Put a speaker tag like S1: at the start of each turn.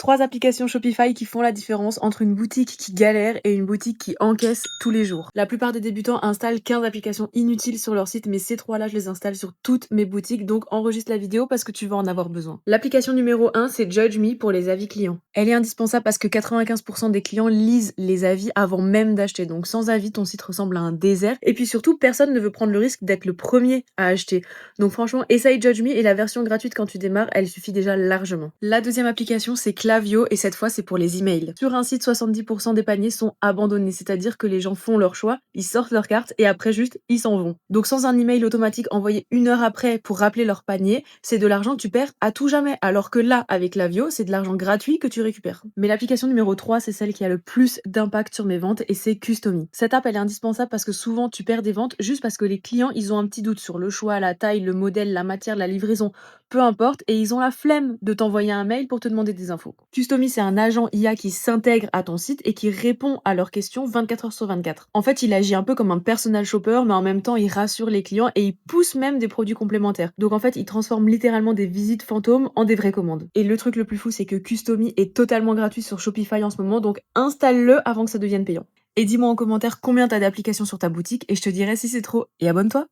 S1: 3 applications Shopify qui font la différence entre une boutique qui galère et une boutique qui encaisse tous les jours. La plupart des débutants installent 15 applications inutiles sur leur site, mais ces 3-là, je les installe sur toutes mes boutiques, donc enregistre la vidéo parce que tu vas en avoir besoin. L'application numéro 1, c'est Judge Me pour les avis clients. Elle est indispensable parce que 95% des clients lisent les avis avant même d'acheter, donc sans avis, ton site ressemble à un désert. Et puis surtout, personne ne veut prendre le risque d'être le premier à acheter. Donc franchement, essaye Judge Me et la version gratuite quand tu démarres, elle suffit déjà largement. La deuxième application, c'est Klaviyo et cette fois, c'est pour les emails. Sur un site, 70% des paniers sont abandonnés, c'est-à-dire que les gens font leur choix, ils sortent leur carte et après juste, ils s'en vont. Donc sans un email automatique envoyé 1 heure après pour rappeler leur panier, c'est de l'argent que tu perds à tout jamais. Alors que là, avec Klaviyo, c'est de l'argent gratuit que tu récupères. Mais l'application numéro 3, c'est celle qui a le plus d'impact sur mes ventes et c'est Customy. Cette app, elle est indispensable parce que souvent, tu perds des ventes juste parce que les clients, ils ont un petit doute sur le choix, la taille, le modèle, la matière, la livraison, peu importe, et ils ont la flemme de t'envoyer un mail pour te demander des infos. Customy, c'est un agent IA qui s'intègre à ton site et qui répond à leurs questions 24 heures sur 24. En fait, il agit un peu comme un personal shopper, mais en même temps, il rassure les clients et il pousse même des produits complémentaires. Donc en fait, il transforme littéralement des visites fantômes en des vraies commandes. Et le truc le plus fou, c'est que Customy est totalement gratuit sur Shopify en ce moment, donc installe-le avant que ça devienne payant. Et dis-moi en commentaire combien t'as d'applications sur ta boutique et je te dirai si c'est trop. Et abonne-toi!